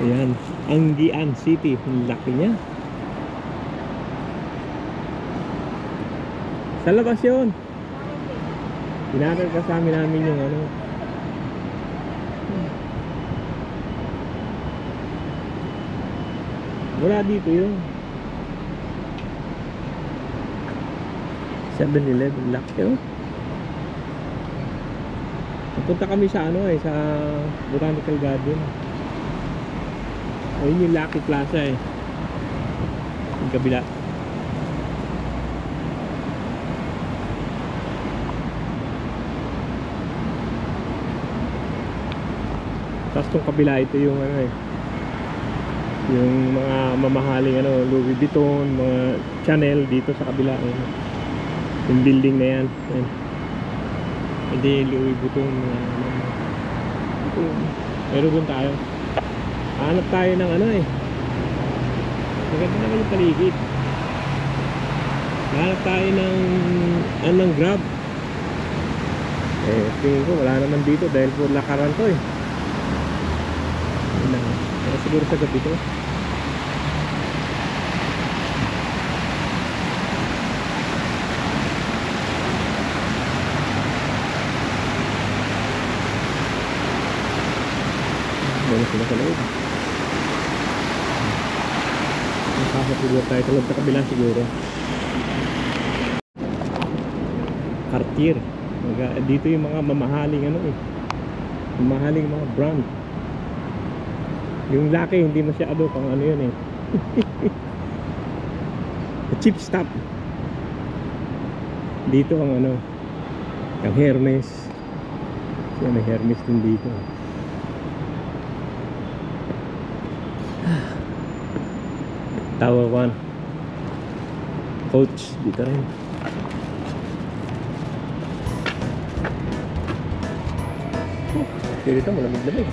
Ayan, Anguian City. Ang laki niya. Sa labas yun. Pinatag kasama namin yung ano. Wala dito yun. 7-Eleven, laki oh. Napunta kami sa ano sa Botanical Garden. Ayun yung Lucky Plaza yung kabila. Tapos tong kabila ito yung ano yung mga mamahaling Louis Vuitton, mga Chanel dito sa kabila. Yung building na yan. Hindi Louis Vuitton. Pero doon tayo. Hanap tayo ng maganda naman yung paligid. Hanap tayo ng Grab. Tingin ko wala naman dito dahil po lakaran to siguro sa gabi to. Meron sila sa loob. Siguro tayo sa loob sa kabila siguro. Cartier. Dito yung mga mamahaling mamahaling mga brand. Yung laki hindi masyado pang yun cheap stuff. Dito ang ang Hermes. So, may Hermes din dito. Tower 1 Coach dito rin. Dito malamig-lamig.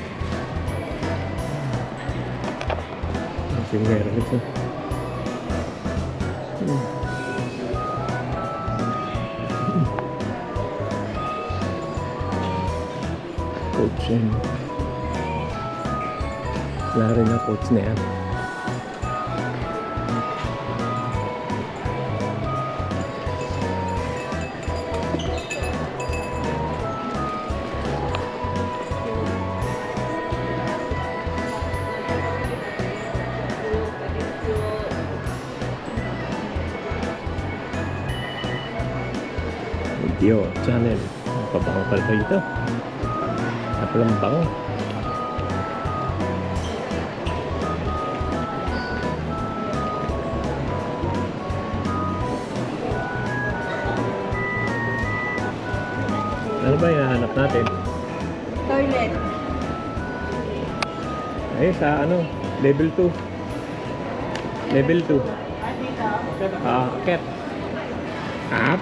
Yung Hermes Coach yan. Wala rin na Coach na yan. Video channel. Pabango pala ito. Napalang bango. Ano ba yung hahanap natin? Toilet. Ay, sa level 2. Level 2. Akit. Up.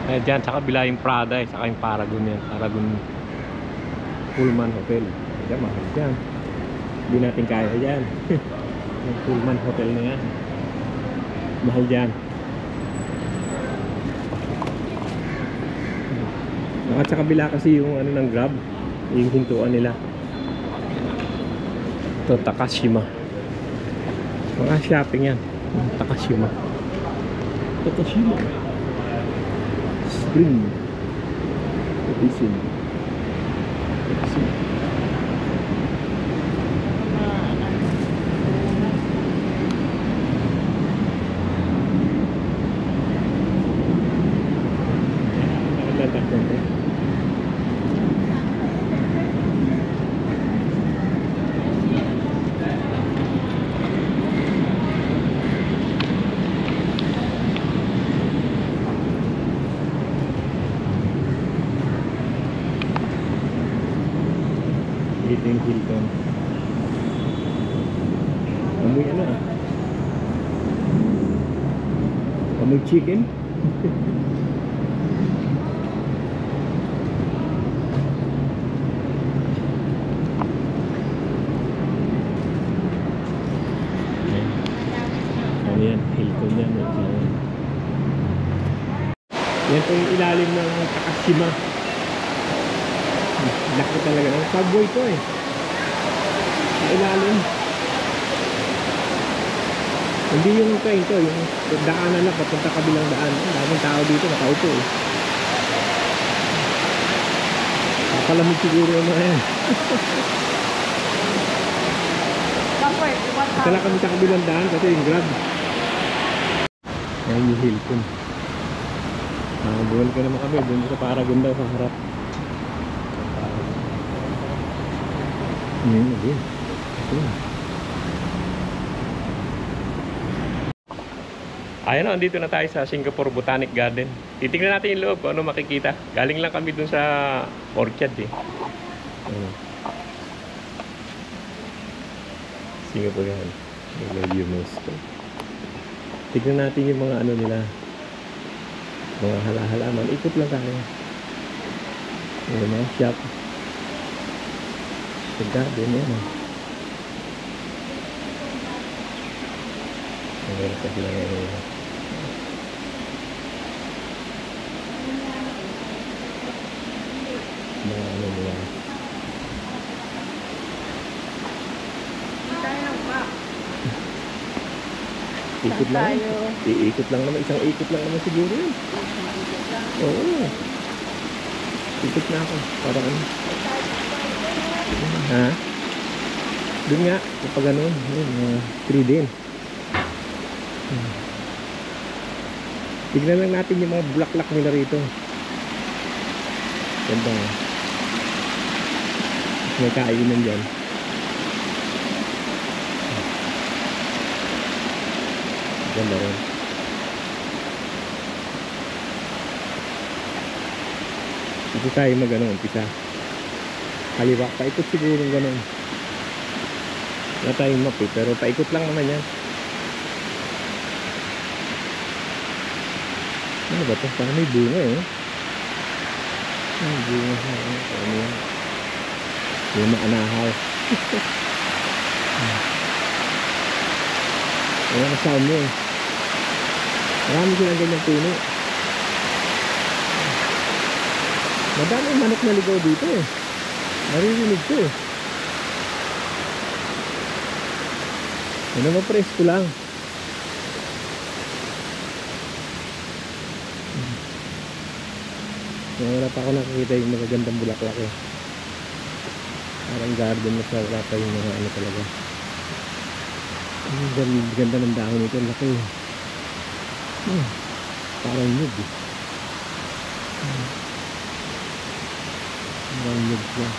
Diyan sa kabila yung Prada saka yung Paragon yan. Paragon Pullman Hotel. Diyan, mahal dyan. Hindi natin kaya dyan. Yung Pullman Hotel na yan. Mahal dyan. At sa kabila kasi yung ng Grab, yung hintuan nila. Ito, Takashima. Mga shopping yan. Takashima. Takashima. Spring. Edition. Dito yung Hilton. Amoy amoy chicken. Ano yan? Hilton yan. Yan po yung ilalim ng Takashima. Laki talaga. Ang subway to Sa ilalim. Hindi yung train to, yung daanan lang papunta kabilang daan. Daming tao dito nakaupo eh. Nakalamig siguro yung mga yan. Comfort, Kala kami sa kabilang daan kasi yung Grab. Ayan yung Hilton. Buwan ko naman kami dun sa Paragon daw sa harap. Ayan, ayan. Ayan o, andito na tayo sa Singapore Botanic Garden. Titignan natin yung loob kung ano makikita. Galing lang kami dun sa orchard eh. Singapore yan. UNESCO. Tignan natin yung mga ano nila. Mga halaman. Ikot lang tayo. Yung mga shop. Sa garden yan. Meron pa sila ngayon. Mga ano nila. Ikot lang. Iikot lang naman. Isang ikot lang naman siguro yun. Oo. Ikot na ako. Para ano. Ha? Doon nga. Kapag ganun. 3 din. Tignan lang natin yung mga bulaklak nila rito. Ganda. May kainan dyan. Ganda rin. Ito tayo mag-ano, umpisa. Kaliwa, paikot siguro ng gano'n. Wala tayong map eh, pero paikot lang naman yan. Ano ba ito? Parang may bunga eh. May bunga sa ano yan. Yung maanahaw. Wala na sound mo eh. Marami silang ganyang puno. Madami manok na ligaw dito eh. Naririnig ko eh. Ano mo, presko lang. Wala pa ako nakikita yung magagandang bulaklak eh. Parang garden na siya. Wala pa yung mga ano talaga. Ang ganda ng dahon nito. Ang laki. Parang nyug eh. Parang nyug siya.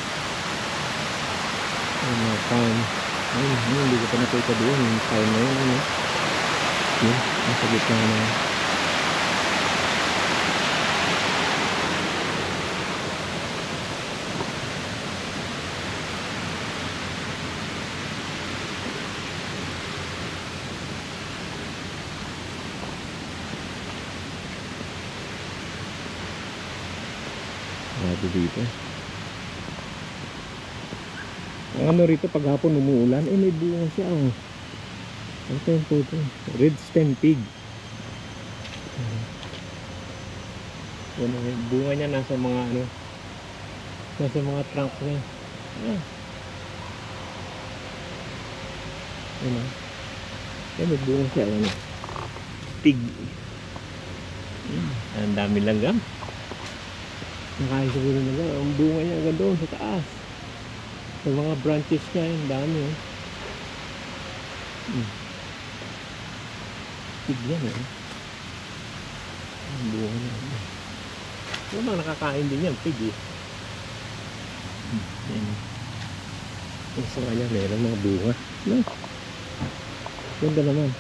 Ang mga palm. Hindi ko pa nakita doon. Yung palm na yun. Yun. Nasa gitna na. Dito. Ang ano rito pag hapon umuulan, eh may bunga siya oh. Ano ito yung photo? Red stem pig. Ano, bunga niya nasa mga ano, nasa mga trunk niya. Ano? Eh may bunga siya ano. Pig. Ang dami langgam. Nakain siguro na lang. Ang bunga niya agad doon sa taas. Sa mga branches niya, yung dami eh. Pig yan eh. Ang bunga niya. Yung mga nakakain din yan, pig eh. Yan. Yung sa kanya, meron mga bunga. No? Ganda naman.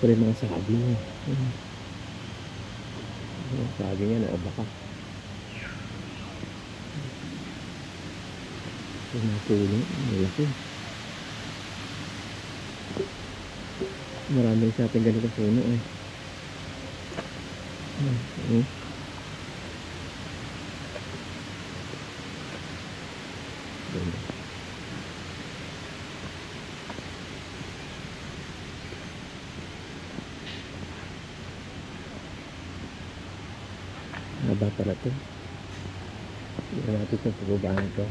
Pero yung mga sabi niya. Sabi nga na baka yung mga puno malaki, maraming sa ating ganito puno eh. Haba pala ito. Hindi natin itong pababaan ito.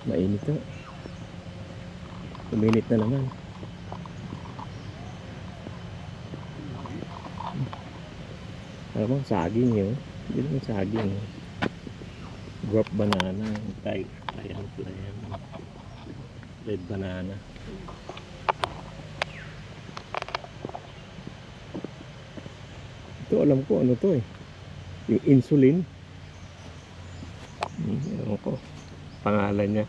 Mainit to. Uminit na naman. Alam mo, saging yun. Hindi naman saging. Guap banana. Ayan pala yan. Red banana. Ito alam ko ano to eh. Yung insulin. Ewan ko. Pangalan niya.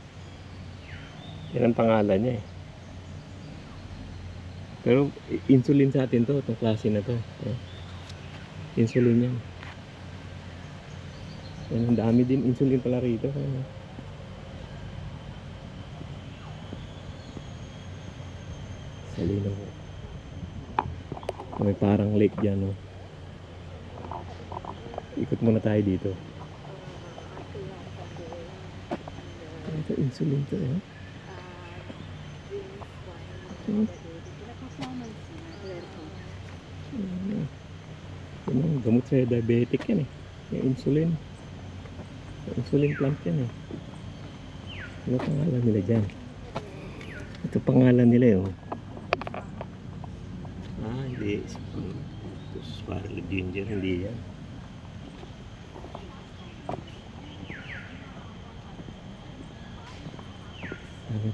Yan ang pangalan niya eh. Pero insulin sa atin to. Itong klase na to. Insulin yan. Yan, ang dami din insulin pala rito. Salino ko. May parang lake dyan, no? Ikot muna tayo dito. Ito, insulin to, eh. Yung gamot sa diabetic yan, eh. Yung insulin. Yung insulin plant yan, eh. Ano pangalan nila dyan? Ito pangalan nila, eh, oh. Hindi. Ito parang ginger, hindi yan.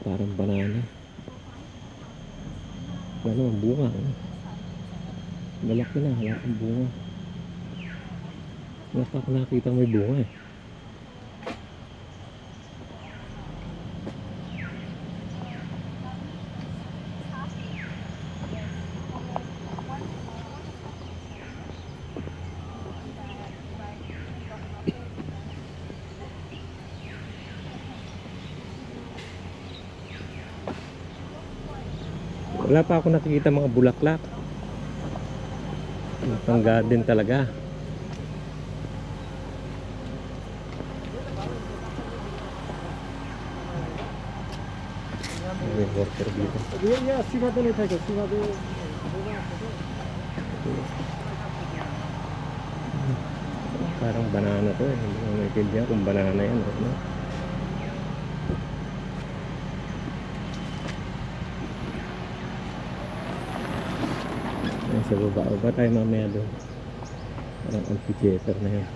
Parang banana. Wala ang bunga. Malaki na, wala ang bunga. Wala pa ako nakita may bunga eh. Wala pa ako nakikita mga bulaklak. Pang garden talaga. May worker dito. Parang banana to eh. Hindi ko maintindihan kung banana yan. No? Sa baba tayo mamaya doon. Parang amphitheater na yan.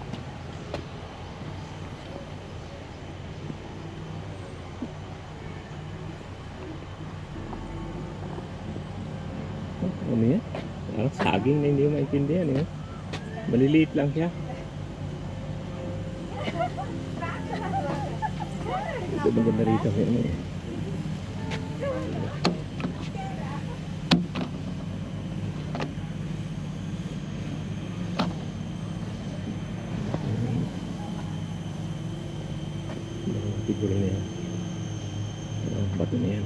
Ano yan? Parang saging na hindi mo maintindihan eh. Maliliit lang siya. Ito maganda rito. Ano eh. Siguro na yan. Bato na yan.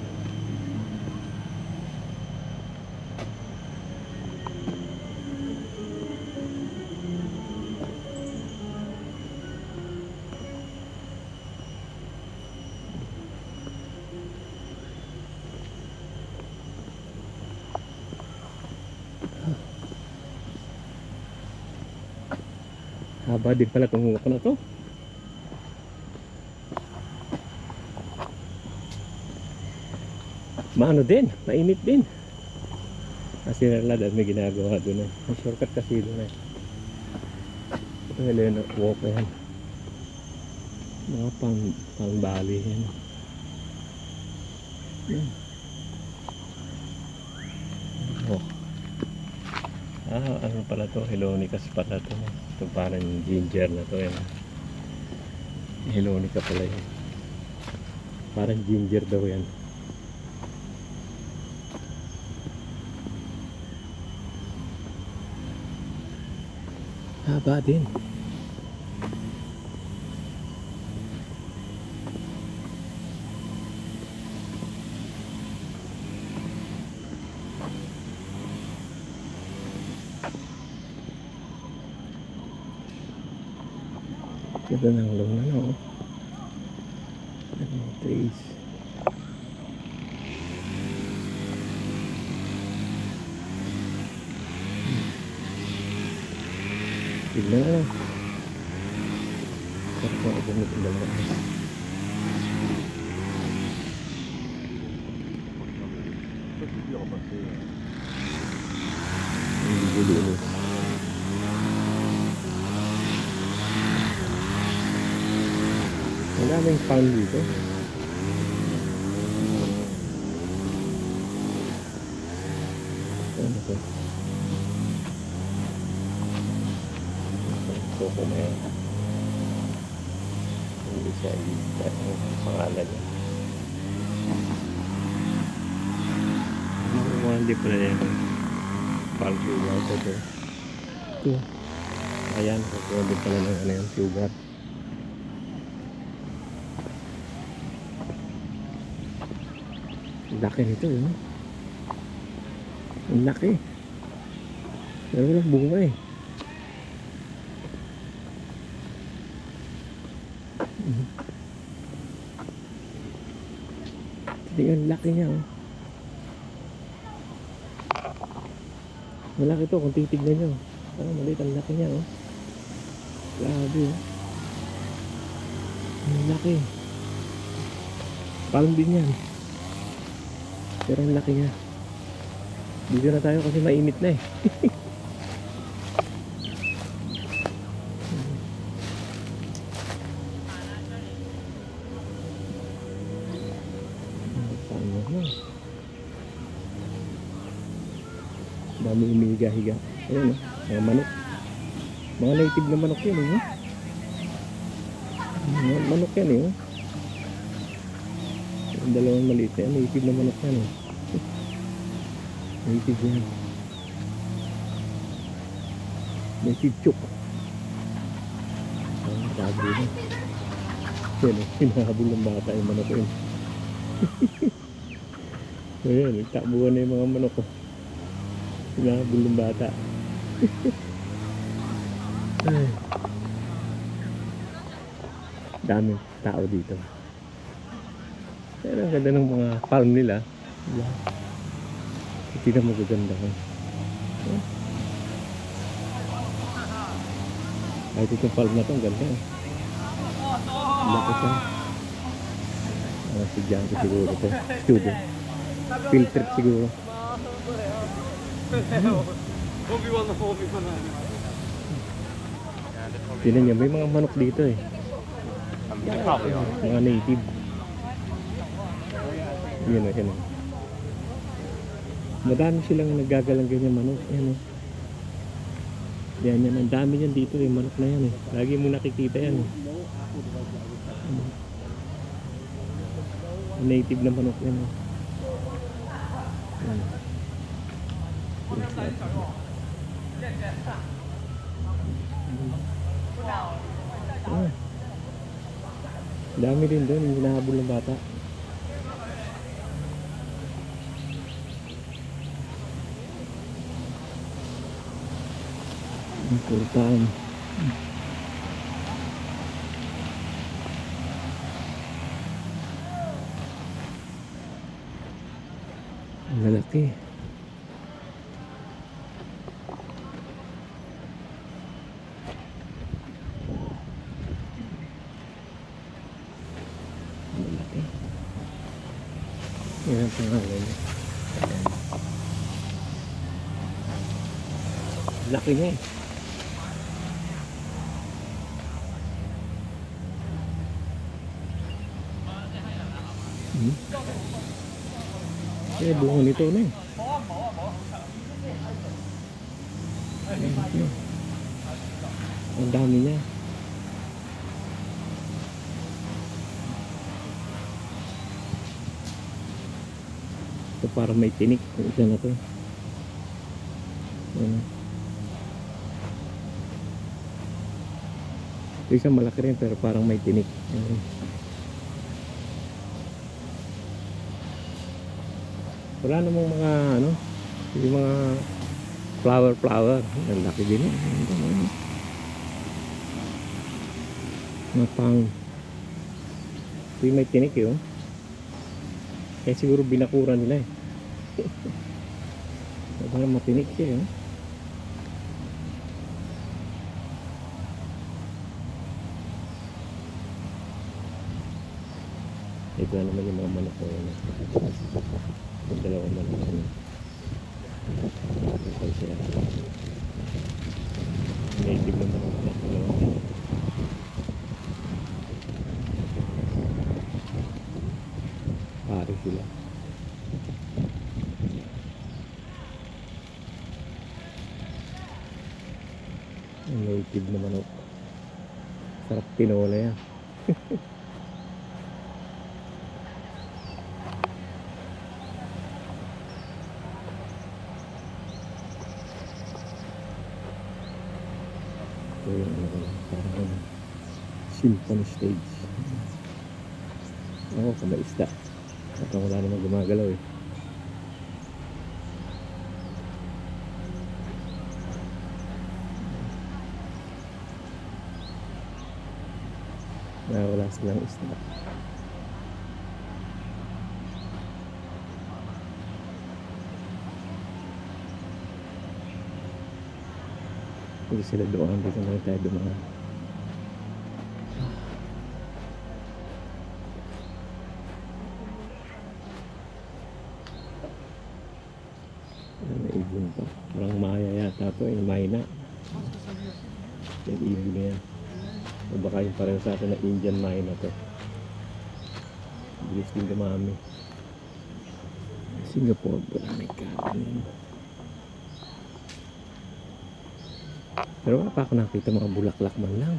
Haba din pala itong hukok na to. Maano din, mainit din. Kasi nalad may ginagawa doon eh. May shortcut kasi doon eh. Ito Helena walk yan. Mga pang bali yan. Yan. Oh. Ano pala to? Helonicas pala to. Ito parang ginger na to yan. Helonica pala yan. Parang ginger daw yan. Haba din. Ito ng luna no. Trees. Tignan na lang. Sarap na ito nito dalawa. Hindi gulo ulit. Ang daming pound dito. Ano ito? Soko na yan. Hindi siya ang pangalan niya. Hindi pala yan. Palm sugar ito. Ito. Ayan. Hindi pala ng ano yan. Sugar. Ang laki nito eh. Ang laki. Pero walang bunga eh. Tingnan, laki niya oh. Malaki to kung titignan nyo. Maliit ang laki niya oh. Grabe oh. Ang laki. Palm din yan. Pero ang laki niya. Dito na tayo kasi mainit na eh. Dami umihiga-higa. Ayan oh, mga manok. Mga native na manok yan eh. Mga manok yan eh. Yung dalawang maliit yan, native na manok yan eh. Native yan. Native chuk. Ang sabi na. Yan eh, hinahabol ng bata yung manok yun. Ayan, nagtakbuhan na yung mga manok ko. Hinahabol ng bata. Ay. Daming tao dito. Pero ang ganda ng mga palm nila. Hindi na magaganda ko. Kahit itong palm na ito, ang ganda. Laki siya. Estudyante siguro ito. Student. Field trip siguro. Tinan niyo, may mga manok dito eh. Mga native. Yan o, yan o. Madami silang naggagalang ganyan manok. Yan o. Yan, yan. Ang dami yan dito eh. Manok na yan eh. Lagi mo nakikita yan eh. Native na manok yan eh. Yan. Ah. Dami din doon, yung hinahabol ng bata. Ang kultaan. Ang lalaki. Yan ang pangalan niya. Laki niya eh. Bunga nito na eh. Ang dami niya. Ito parang may tinik. Isa na to. Ito isang malaki rin pero parang may tinik. Wala namang mga ano, yung mga flower. Ang laki din eh. Mga pang. Ito yung may tinik eh, oh. Kaya siguro binakuran nila eh. Parang matinik siya eh. Ito na naman yung mga manok ko yun. Yung dalawang manok ko yun. Ito siya. Native naman ako sa dalawang. Pari sila. Native na manok. Sarap tinola yan. Ito yung ano ko lang, parang symphony stage. Ako, kamay isda. At wala namang gumagalaw eh. Wala silang isda. Hindi sila doon, dito na tayo dumaan. May ibon pa. Parang maya yata ito, yung mayna. Yung ibon na yan. O baka yung pareho sa atin na Indian mayna to. Bilis din dumami. Singapore, maraming kanin. Pero wala pa ako nakita mga bulaklak man lang.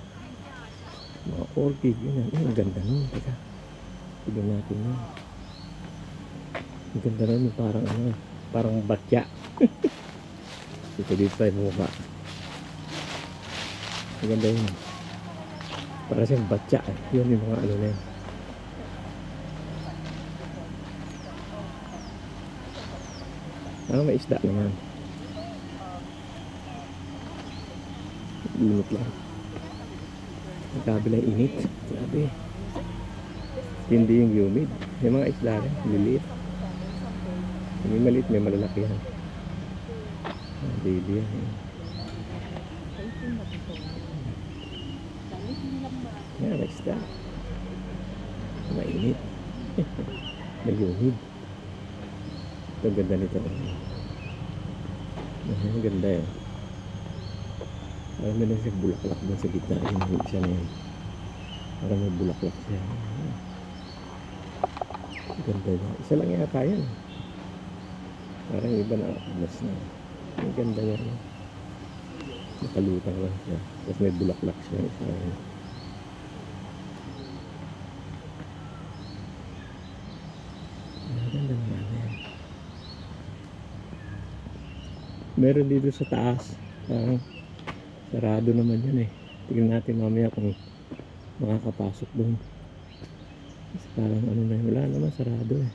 Mga orchid, yun. Ang ganda nun. Teka, tignan natin yun. Ang ganda nun, parang ano, parang batya. Ito dito tayo mukha. Ang ganda yun. Para siyang batya. Yun yung mga ano na yun. May isda naman. Init lang. Nagkabila init. Grabe. Hindi yung humid. May mga isla rin. Liliit. May maliit, may malalaki yan. Baby yan. Yan, may isda. Mainit. May humid. Ito ganda nito. Ang ganda yan. Parang may nasa bulaklak doon sa gitna. Yung isa na yan. Parang may bulaklak siya. Ganda yan. Isa lang yata yan. Parang iba na mas na. Ang ganda yan. Nakalutang lang siya. Tapos may bulaklak siya. Isa yan. Ang ganda naman yan. Meron dito sa taas. Parang sarado naman yan eh. Tignan natin mamaya kung makakapasok doon. Kasi parang ano na yun. Wala naman, sarado eh.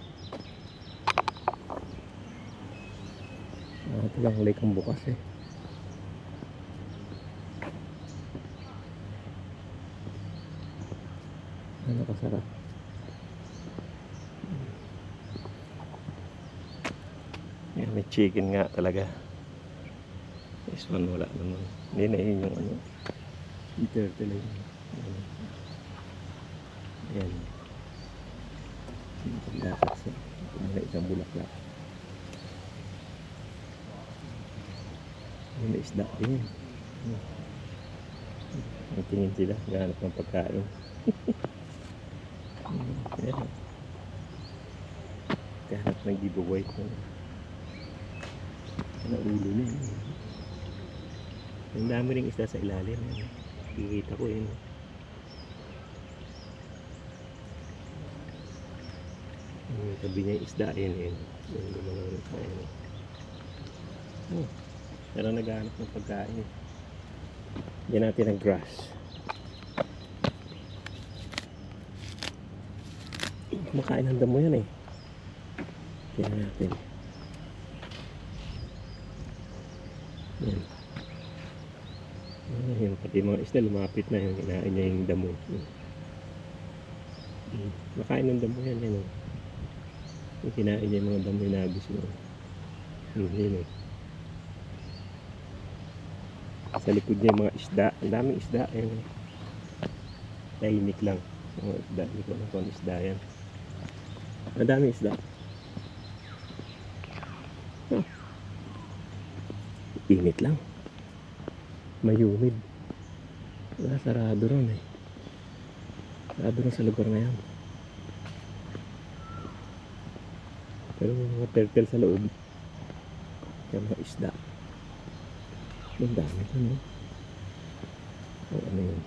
Ito lang lake ang bukas eh. Ano kasarap. Yan, may chicken nga talaga. This one wala naman. Hindi na yun yung ano. Yung turtle yun. Ayan. Yung paglakas eh. Ito isang bulaklak. May isda din. Ang tingin sila. Gahanap ng pagkain. Ayan. Gahanap ng giveaway. Ano ulo niya. Ang dami ring isda sa ilalim. Kikita ko yun. Sabi niya yung isda yun. Yung lumalawin sa yun. Pero naghahanap ng pagkain. Yan natin ang grass. Kumakain ng damo yan eh. Tingnan natin. Yan. Yung pati mga isda lumapit na yung kinain niya yung damo. Makain ng damo yan, yan o. Yung kinain niya yung mga damo yung nabis mo. Yun o. Sa likod niya yung mga isda. Ang daming isda. Ayan o. Tahimik lang. Mga isda. Hindi ko alam kung ano isda yan. Ang daming isda. Huh. Init lang. May humid. Wala, sarado ron eh. Sarado ron sa lugar na yan. Pero may mga turtle sa loob. Kaya mga isda. Ang dami ito, no? O ano yun?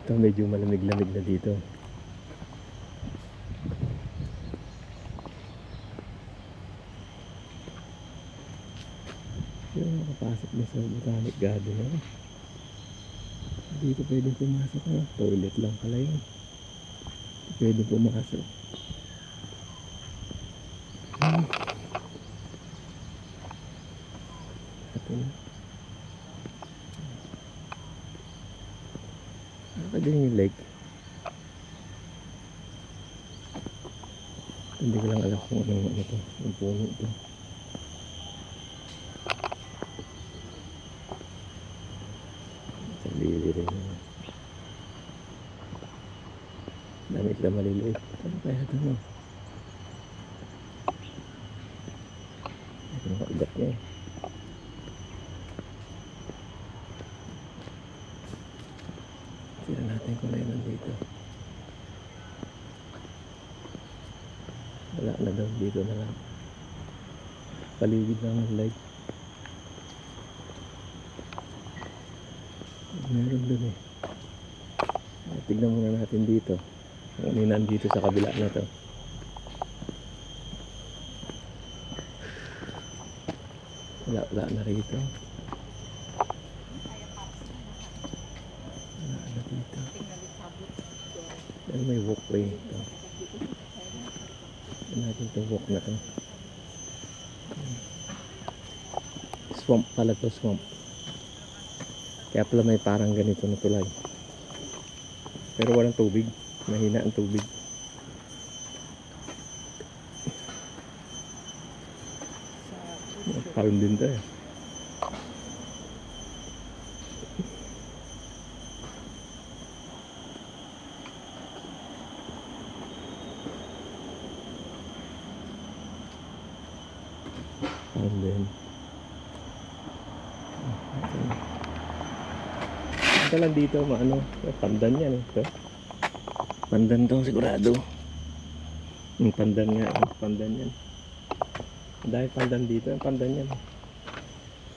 Ito medyo malamig-lamig na dito. Yung makapasok na sa botanic garden, no? Dito pwedeng pumasok, no? Toilet lang pala yun. Pwedeng pumasok. Ito na. Nakakadyan yung lake. Hindi ko lang alam kung ano ito. Yung puno ito. Salili rin yun. Dami sila maliliit. Ano kaya ito, no? Ito mga ugat niya. Tira natin kung may nandito. Wala na daw, dito na lang. Paligid lang ng light. Meron dun eh. Tignan muna natin dito. Kung ano nandito sa kabila na to. Wala na rito. Wala na dito. Dahil may walkway ito. Tignan natin itong walk na to. Swamp pala to, swamp. Kaya pala may parang ganito na tulay. Pero walang tubig. Mahina ang tubig. Palm din to eh. Palm din. Ito lang dito, maano, pandan yan eh. Ito. Pandan to sigurado. Yung pandan nga, pandan yan. Dahil pandan dito, ang pandan yan.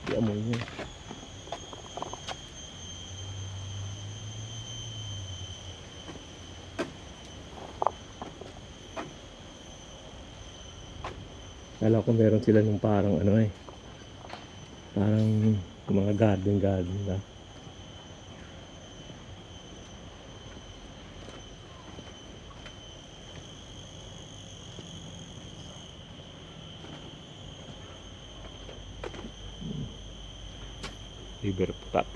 Di amoy niya. Kala ko meron sila nung parang ano eh. Parang mga garden ba. River Putat.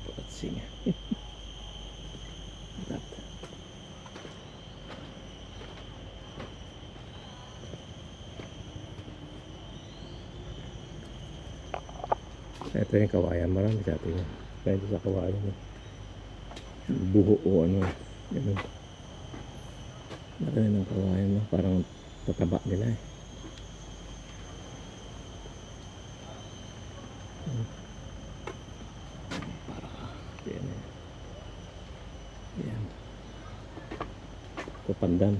Putat singa. Putat. Ito yung kawayan. Marami sa atin yan. Kaya ito sa kawayan. Buho o ano. Ganun. Marami ng kawayan. No? Parang tataba nila eh. Yan. Ito pandan.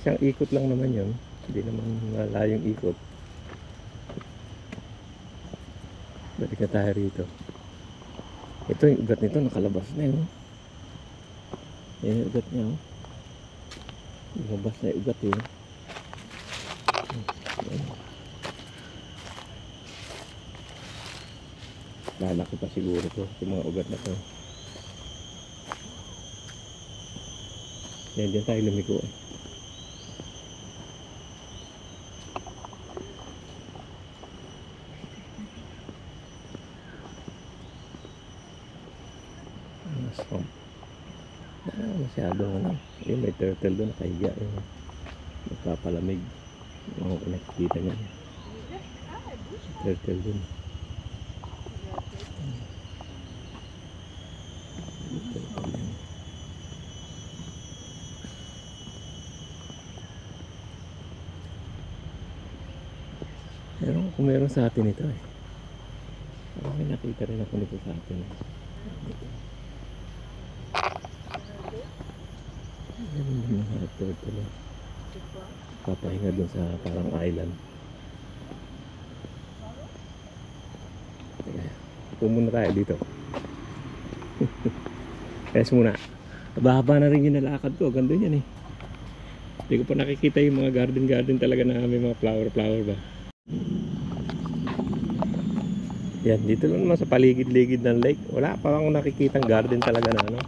Isang ikot lang naman yun. Hindi naman malayong ikot. Balik na tayo rito. Ito yung ugat nito. Nakalabas na yun. Yan yung ugat niya. Lumabas na yung ugat yun. Lalaki pa siguro to yung mga ugat na to. Yan, dyan tayo lumiko eh. gas pump. Masyadong ano. Yun, may turtle doon, nakahiga yun. Magpapalamig. Yung kung nakikita niya. Turtle doon. Pero kung meron sa atin ito eh. May nakita rin ako nito sa atin. Meron din mga turtle. Papahinga dun sa parang island. Pumunta tayo dito. Yes muna. Haba na rin yung nalakad ko. Ganda yan eh. Hindi ko pa nakikita yung mga garden talaga na may mga flower ba. Yan, dito lang naman sa paligid-ligid ng lake. Wala pa akong nakikitang garden talaga na ano.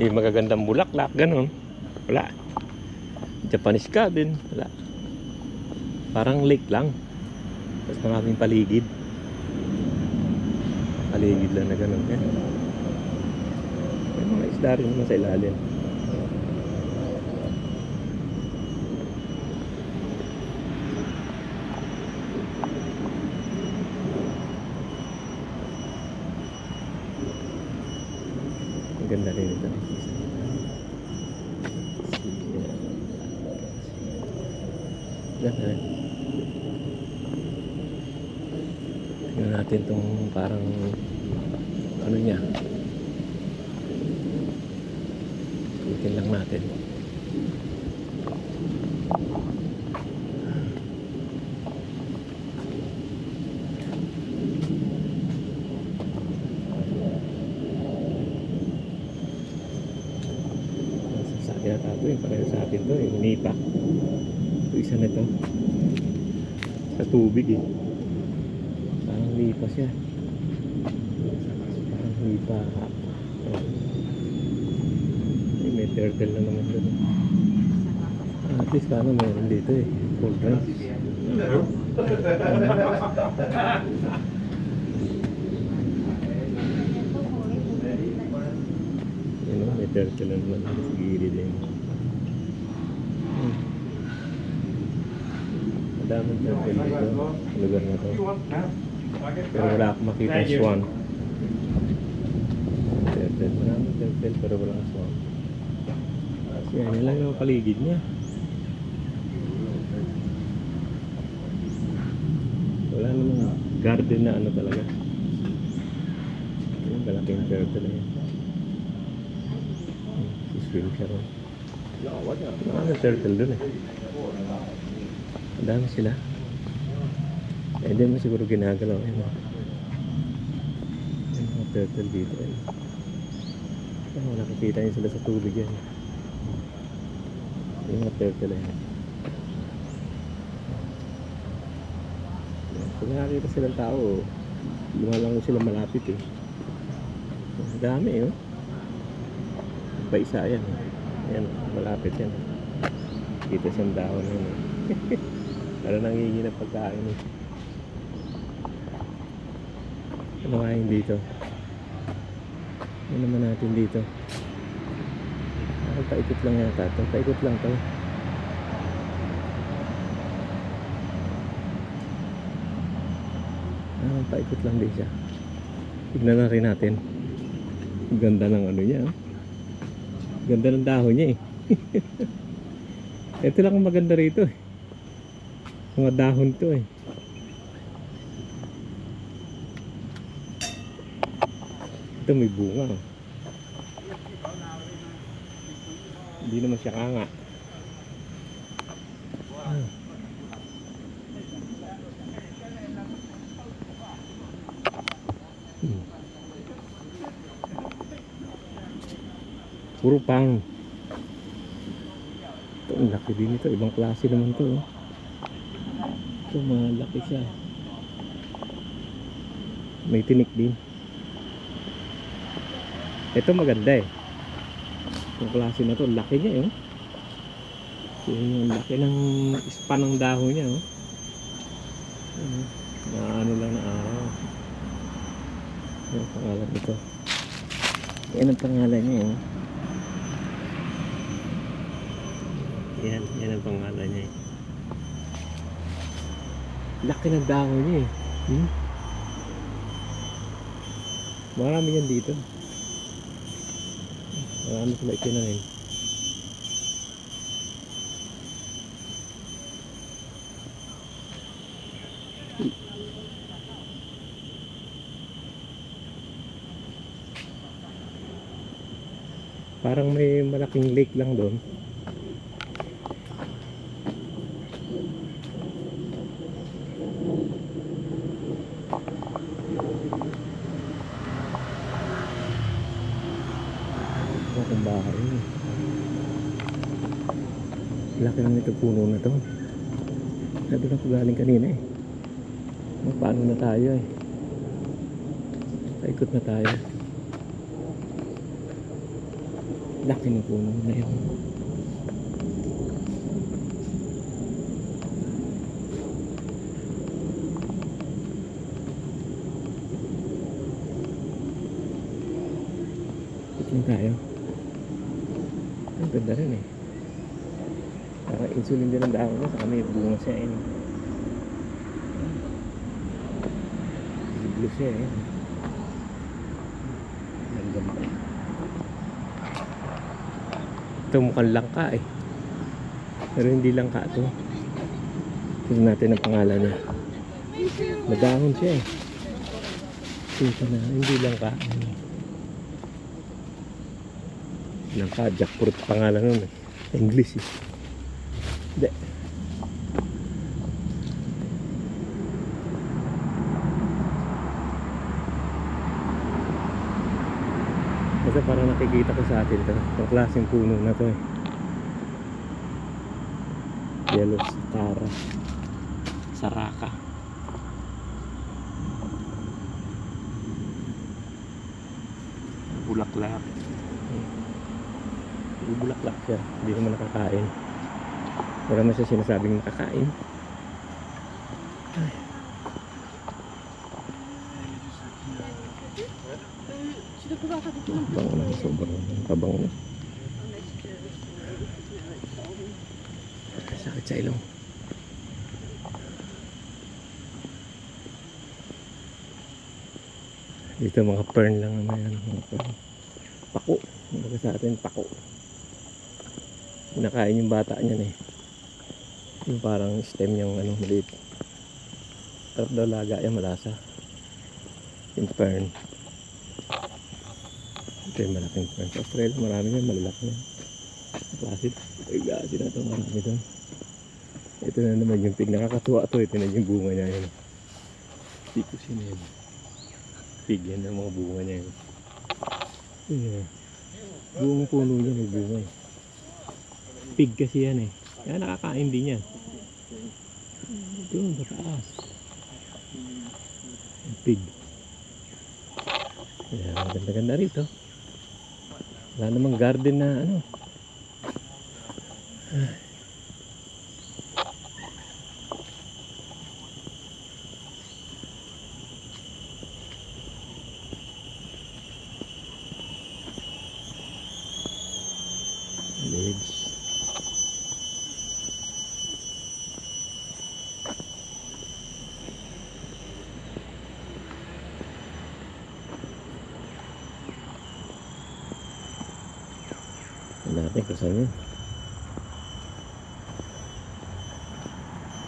Yung magagandang bulaklak, ganun. Wala. Japanese garden, wala. Parang lake lang. Tapos maraming paligid. Paligid lang na ganun. Yan. May mga isda rin naman sa ilalim. Ang ganda rin ito. Ganda rin. Tingnan natin itong parang ano niya. Ikutin lang natin. Tinatapo yung pareho sa akin to yung nipa. Ito isa na to sa tubig eh. Parang nipa siya. Parang nipa. May turtle na naman doon. At least paano meron dito eh. Cold drinks. May turtle na naman sa gilid din. Madaming turtle dito sa lugar na to. Pero wala akong makita swan. Turtle, maraming turtle pero walang swan. Kasi yan lang yung paligid niya. Wala namang garden na ano talaga. Yung malaking turtle yan. Swim siya ron. Maraming turtle dun eh. Ang dami sila. Eh di mo siguro ginagalaw. Ayun mga turtle dito eh. Nakikita niyo sila sa tubig yan. Yung mga turtle eh. Pag nakakita silang tao, lumalang sila malapit eh. Ang dami eh. Pa isa yan. Ayan, malapit yan. Kita siyang dahon yun. Para nangingi ng pagkain eh. Ano nga yun dito? Ano naman natin dito? Paikot lang yata ito. Paikot lang ito. Paikot lang din siya. Tignan na rin natin. Ganda ng ano niya. Ganda ng dahon niya eh. Ito lang ang maganda rito eh. Mga dahon to eh. Ito may bunga. Hindi naman siya kanga. Puro pang. Ito, ang laki din ito. Ibang klase naman to. Ito, malaki siya. May tinik din. Ito maganda eh. Yung klase na to, laki niya eh. Yung laki ng span ng dahon niya oh. Ano lang na araw. Ano pangalan ito? Yan ang pangalan niya eh. Yan ang pangalan niya eh. Laki ng dahon niya eh. Marami yan dito. Marami sila itinahin. Parang may malaking lake lang doon. Ang bahay. Laki lang nito puno na to. Doon ako galing kanina eh. Paano na tayo eh. Paikot na tayo. Laki ng puno na yun. Ikot tayo. Ang ganda rin eh. Parang insulin din ang dahon na. Saka may bunga siya eh. Blue siya eh. Ang ganda. Ito mukhang langka eh. Pero hindi langka ito. Tignan natin ang pangalan niya. Madahon siya eh. Ito na. Hindi langka. Langka. Jackfruit pangalan nun eh. English eh. Hindi. Kasi parang nakikita ko sa atin ito. Itong klaseng puno na to eh. Yellow Stara Saraka. Bulaklak. Bulaklak siya. Hindi naman nakakain. Wala naman siya sinasabing nakakain. Ay. Bango na. Sobrang kabango na. Sakit sa ilong. Dito mga fern lang naman yan. Mga fern. Pako. Mga sa atin pako. Kinakain yung bata niyan eh. Yung parang stem yung ano maliit. Sarap daw laga yan, malasa. Yung fern. Ito yung malaking fern. Sa Australia marami yan, malalaki yan. Klase. Ay klase na ito, marami doon. Ito na naman yung pig. Nakakatuwa ito. Ito na yung bunga niya yun. Ficus yun yun. Pig yan ang mga bunga niya yun. Yun. Buong puno niya may bunga eh. Pig kasi yan eh. Kaya nakakain din yan. Doon, bataas. Pig. Kaya maganda-ganda rito. Wala namang garden na ano. Leaves. Natin kung saan yun.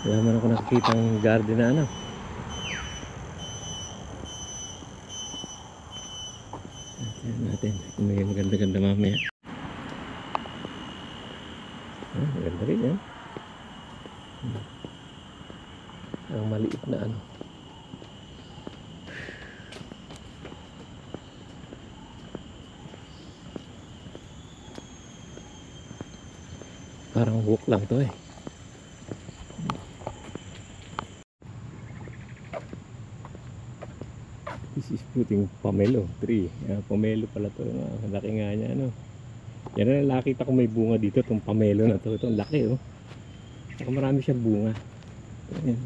Wala man ako nakikita ang garden na ano. Natin kung may maganda-ganda mamaya. Maganda rin yan. Ang maliit na ano. Parang walk lang to eh. This is fruiting pomelo tree. Pomelo pala to. Laki nga niya ano. Yan na nakita ko may bunga dito. Itong pomelo na to. Itong laki oh. Saka marami siyang bunga. Ayan.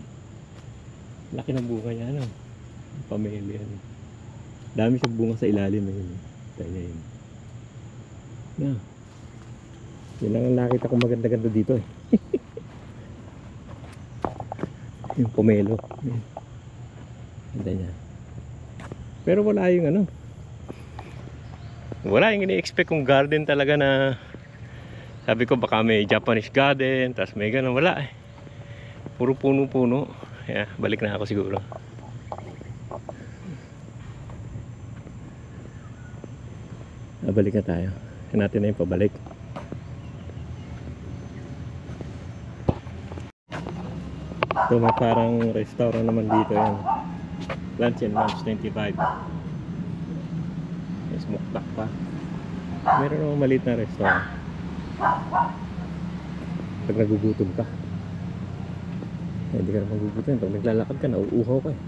Laki ng bunga niya ano. Pomelo yan. Dami siyang bunga sa ilalim eh. Kaya yun. Yeah. Yun ang nakita kong maganda-ganda dito eh. Yung pomelo. Yan. Ganda niya. Pero wala yung ano. Wala yung ini-expect kong garden talaga na sabi ko baka may Japanese garden, tapos may gano'n. Wala eh. Puro puno-puno. Yeah, balik na ako siguro. Balik na tayo. Natin na yung pabalik. So may parang restaurant naman dito yan. Lunch and lunch 25. May smoke duck pa. Meron namang maliit na restaurant. Pag nagugutom ka, hindi ka na magugutom. Pag naglalakad ka, nauuhaw ka eh.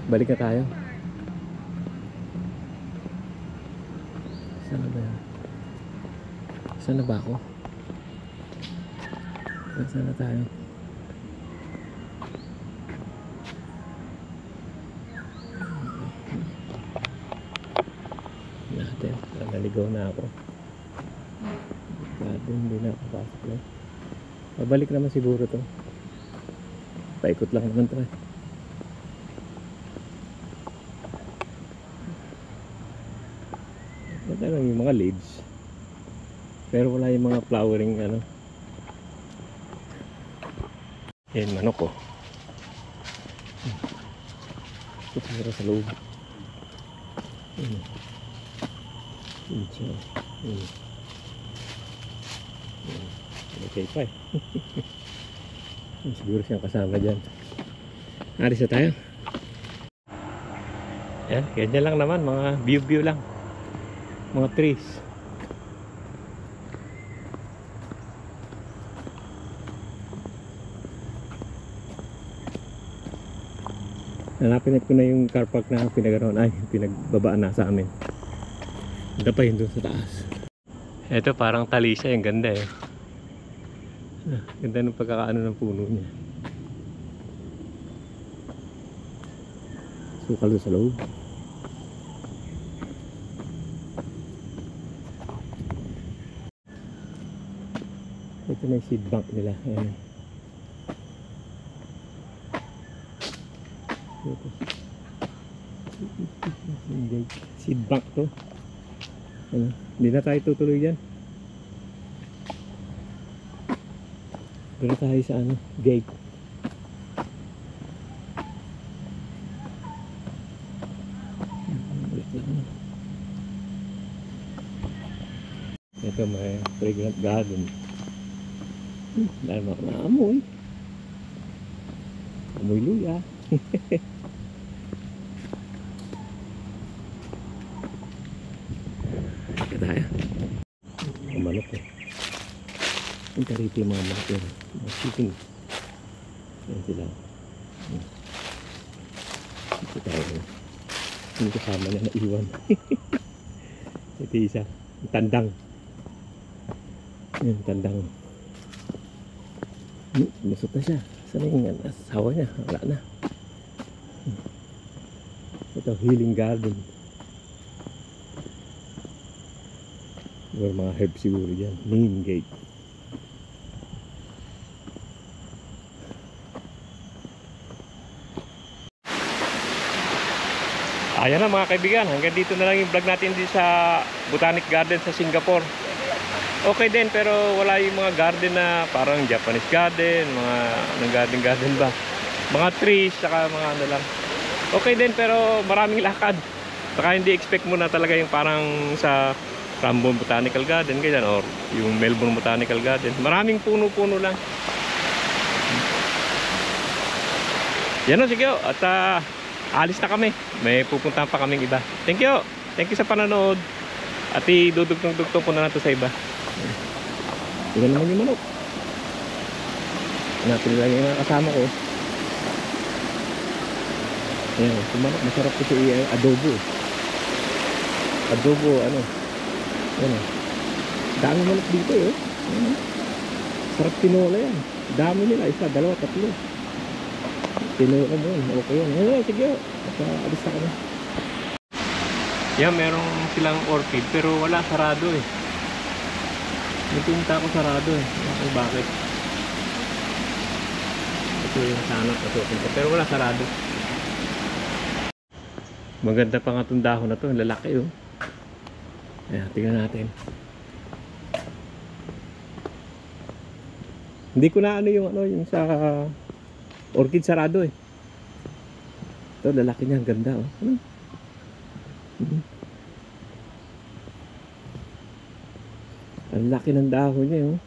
Balik na tayo. Saan na ba yan? Saan na ba ako? Saan na tayo? Natin. Naligaw na ako. Hindi na ako pasok na. Babalik naman siguro to. Paikot lang naman to eh. Ito lang yung mga leaves. Pero wala yung mga flowering ano. Yan manok ko. Ito siguro sa loob. Okay pa eh. Siguro siyang kasama dyan. Alis na tayo. Yan, ganyan lang naman. Mga view lang. Mga trees. Hanapin ko na yung car park na pinaganoon. Ay, pinagbabaan na sa amin. Ganda pa yun doon sa taas. Ito parang talisa. Yung ganda eh. Ganda ng pagkakaano ng puno niya. Sukal doon sa loob. Ito na yung seed bank nila. Ayan. Ito. Seed bank to. Ano? Hindi na tayo tutuloy dyan. Doon tayo sa ano, gate. Ito may fragrant garden. Dahil makakaamoy. Amoy luya. Ito tayo. Manok eh. Ang karito yung mga manok yun. Mga chicken. Yan sila. Ito tayo. Hindi kasama na naiwan. Ito isa. Tandang. Yan, tandang. Lusot na siya. Saan yung asawa niya? Wala na. Ito, healing garden. Or mga herb siguro dyan. Main gate. Ayan na mga kaibigan, hanggang dito na lang yung vlog natin din sa Botanic Garden sa Singapore. Okay din, pero wala yung mga garden na parang Japanese garden, mga garden ba, mga trees, saka mga ano lang. Okay din, pero maraming lakad. Saka hindi expect mo na talaga yung parang sa Cranbourne Botanical Garden ganyan, or yung Melbourne Botanical Garden. Maraming puno-puno lang. Yan o, sige o. At alis na kami. May pupuntahan pa kaming iba. Thank you. Thank you sa panonood. At idudugtong-dugtong po na natin sa iba. Tignan naman yung manok. Hanapin lang yung mga kasama ko. Ayan, yung manok. Masarap kasi adobo. Adobo, ano. Ayan. Dami manok dito eh. Ayan. Sarap tinola yan. Dami nila. Isa, dalawa, tatlo. Tinola mo yun. Okay yun. Ayan, sige. At alis na kami. Yan, merong silang orchid pero wala, sarado eh. Nagpunta ako sarado eh. Bakit bakit? Ito yung sana pasukin ko pero wala, sarado. Maganda pa nga itong dahon na to, lalaki oh. Ayan, tingnan natin. Hindi ko na yung sa orchid sarado eh. Ito, lalaki niya, ang ganda oh. Ano? Ang laki ng dahon niya oh.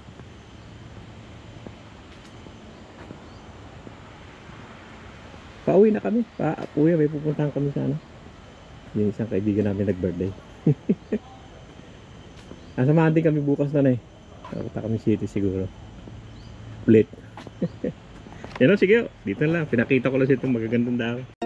Pauwi na kami. Kuya, may pupuntahan kami sa ano. Yung isang kaibigan namin nag-birthday. Samahan din kami bukas na eh. Pupunta kami city siguro. Ulit. Yan o, sige. Dito na lang. Pinakita ko lang itong magagandang dahon.